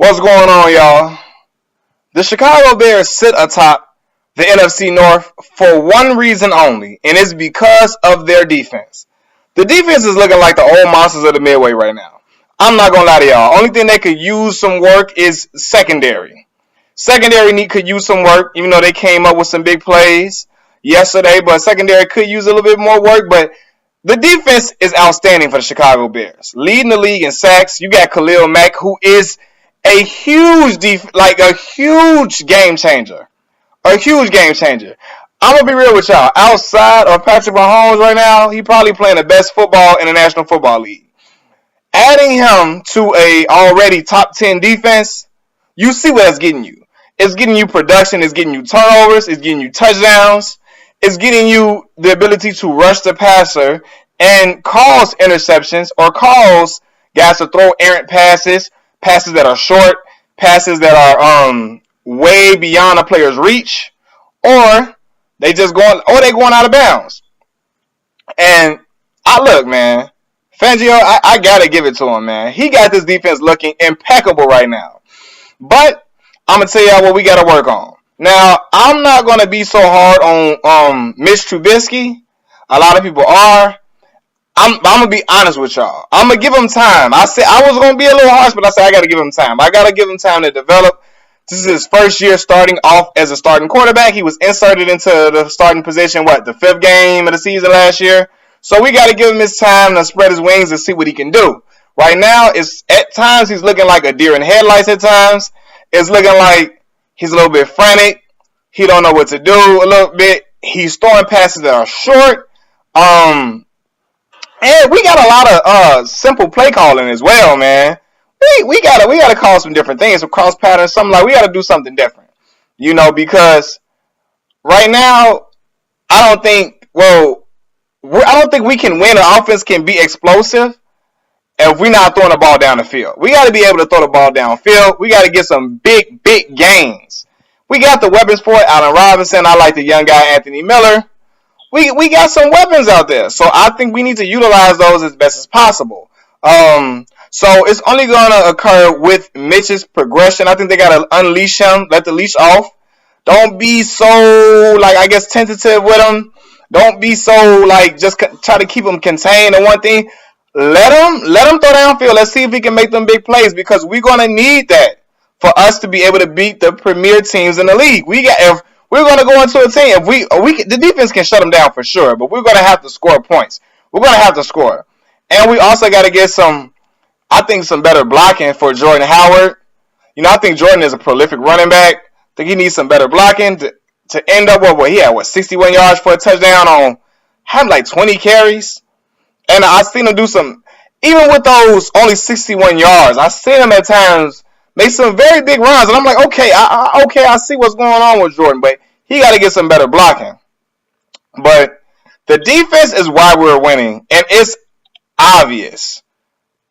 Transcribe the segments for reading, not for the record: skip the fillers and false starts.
What's going on, y'all? The Chicago Bears sit atop the NFC North for one reason only, and it's because of their defense. The defense is looking like the old monsters of the Midway right now. I'm not going to lie to y'all. Only thing they could use some work is secondary. Secondary could use some work, even though they came up with some big plays yesterday, but secondary could use a little bit more work, but the defense is outstanding for the Chicago Bears. Leading the league in sacks, you got Khalil Mack, who is a huge huge game changer. A huge game changer. I'm going to be real with y'all. Outside of Patrick Mahomes right now, he probably playing the best football in the National Football League. Adding him to a already top 10 defense, you see what it's getting you. It's getting you production. It's getting you turnovers. It's getting you touchdowns. It's getting you the ability to rush the passer and cause interceptions or cause guys to throw errant passes that are short, passes that are way beyond a player's reach, or they're going out of bounds. And look, man, Fangio, I gotta give it to him, man. He got this defense looking impeccable right now. But I'm gonna tell y'all what we gotta work on. Now, I'm not gonna be so hard on Mitch Trubisky. A lot of people are. I'm gonna be honest with y'all. I'm gonna give him time. I said I was gonna be a little harsh, but I said I gotta give him time. I gotta give him time to develop. This is his first year starting off as a starting quarterback. He was inserted into the starting position, the 5th game of the season last year. So we gotta give him his time to spread his wings and see what he can do. Right now, at times he's looking like a deer in headlights. At times, it's looking like he's a little bit frantic. He don't know what to do a little bit. He's throwing passes that are short. And we got a lot of simple play calling as well, man. We gotta call some different things, some cross patterns, something like we gotta do something different. Because right now I don't think we can win. Our offense can be explosive if we're not throwing the ball down the field. We gotta be able to throw the ball downfield. We gotta get some big gains. We got the weapons for it. Allen Robinson. I like the young guy Anthony Miller. We got some weapons out there. So I think we need to utilize those as best as possible. So it's only going to occur with Mitch's progression. I think they got to unleash him, let the leash off. Don't be so, tentative with him. Don't be so, just try to keep him contained to one thing. Let him throw downfield. Let's see if he can make them big plays because we're going to need that for us to be able to beat the premier teams in the league. If we're going to go into a team. The defense can shut them down for sure, but we're going to have to score points. We're going to have to score. And we also got to get some better blocking for Jordan Howard. I think Jordan is a prolific running back. I think he needs some better blocking to end up he had 61 yards for a touchdown on had 20 carries. And I seen him do some, even with those only 61 yards, I seen him at times make some very big runs, and I'm like, okay, I see what's going on with Jordan, but he got to get some better blocking. But the defense is why we're winning, and it's obvious.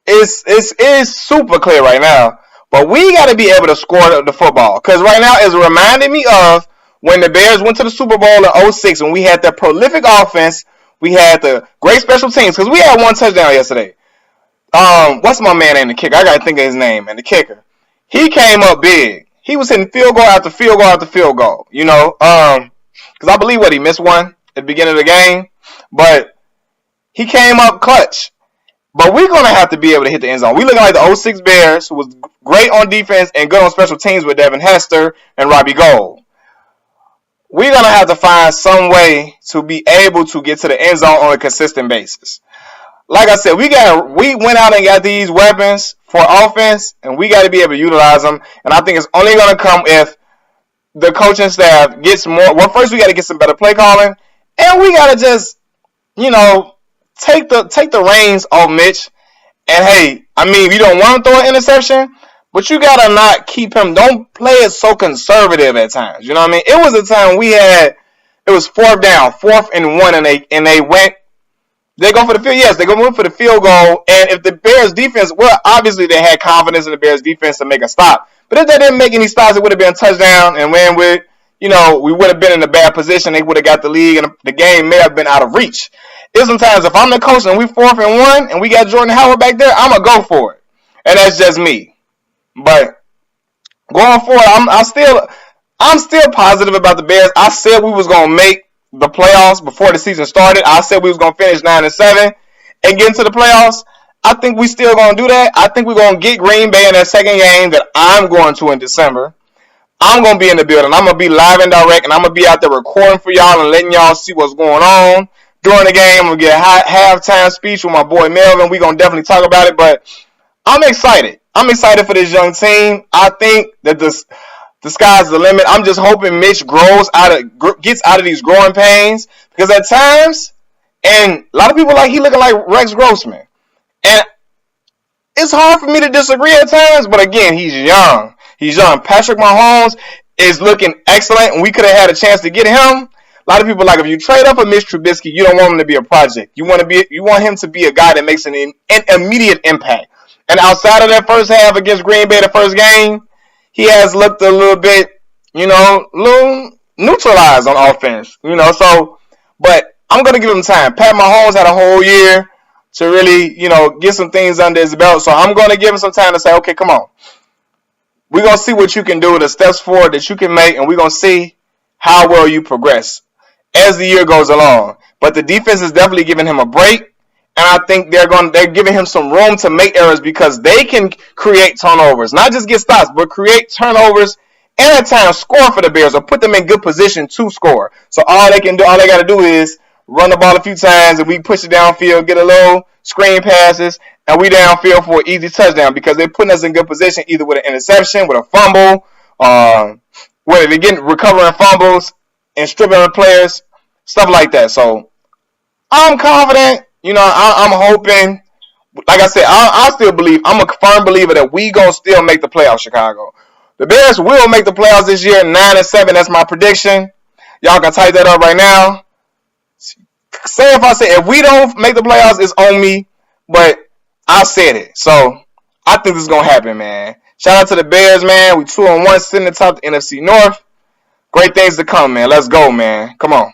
It's super clear right now. But we got to be able to score the football, because right now it's reminding me of when the Bears went to the Super Bowl in 2006, when we had that prolific offense, we had the great special teams, because we had one touchdown yesterday. What's my man name, the kicker? I got to think of his name, and the kicker. He came up big. He was hitting field goal after field goal after field goal, because I believe he missed one at the beginning of the game, but he came up clutch. But we're going to have to be able to hit the end zone. We're looking like the 06 Bears, who was great on defense and good on special teams with Devin Hester and Robbie Gould. We're going to have to find some way to be able to get to the end zone on a consistent basis. Like I said, we went out and got these weapons for offense, and we got to be able to utilize them. And I think it's only going to come if the coaching staff gets more. Well, first we got to get some better play calling, and we got to just, take the reins off Mitch. And hey, if you don't want to throw an interception, but you gotta not keep him. Don't play it so conservative at times. You know what I mean? It was a time it was 4th down, 4th and 1, and they went. They go for the field. Yes, they go for the field goal. And if the Bears defense, obviously they had confidence in the Bears defense to make a stop. But if they didn't make any stops, it would have been a touchdown. And when we would have been in a bad position. They would have got the league, and the game may have been out of reach. Sometimes if I'm the coach and we 4th and 1, and we got Jordan Howard back there, I'm gonna go for it. And that's just me. But Going forward, I'm still positive about the Bears. I said we was gonna make the playoffs before the season started. I said we was gonna finish 9-7 and get into the playoffs. I think we still gonna do that. I think we're gonna get Green Bay in that second game that I'm going to in December. I'm gonna be in the building. I'm gonna be live and direct, and I'm gonna be out there recording for y'all and letting y'all see what's going on during the game. I'm gonna get a halftime speech with my boy Melvin. We gonna definitely talk about it, but I'm excited. I'm excited for this young team. I think that the sky's the limit. I'm just hoping Mitch gets out of these growing pains, because at times, and a lot of people he looking like Rex Grossman, and it's hard for me to disagree at times. But again, he's young. He's young. Patrick Mahomes is looking excellent, and we could have had a chance to get him. A lot of people if you trade up for Mitch Trubisky, you don't want him to be a project. You want him to be a guy that makes an immediate impact. And outside of that first half against Green Bay, the first game, he has looked a little bit, little neutralized on offense, So, but I'm gonna give him time. Pat Mahomes had a whole year to really, get some things under his belt. So I'm gonna give him some time to say, okay, come on, we're gonna see what you can do, the steps forward that you can make, and we're gonna see how well you progress as the year goes along. But the defense is definitely giving him a break. And I think they're giving him some room to make errors, because they can create turnovers, not just get stops, but create turnovers and at times score for the Bears or put them in good position to score. So all they got to do is run the ball a few times, and we push it downfield, get a little screen passes, and we downfield for an easy touchdown, because they're putting us in good position either with an interception, with a fumble, whether they're getting recovering fumbles and stripping the players, stuff like that. So I'm confident. I'm hoping. Like I said, I still believe. I'm a firm believer that we gonna still make the playoffs. Chicago, the Bears will make the playoffs this year, 9-7. That's my prediction. Y'all can type that up right now. If we don't make the playoffs, it's on me. But I said it, so I think this is gonna happen, man. Shout out to the Bears, man. We 2-1, sitting atop the NFC North. Great things to come, man. Let's go, man. Come on.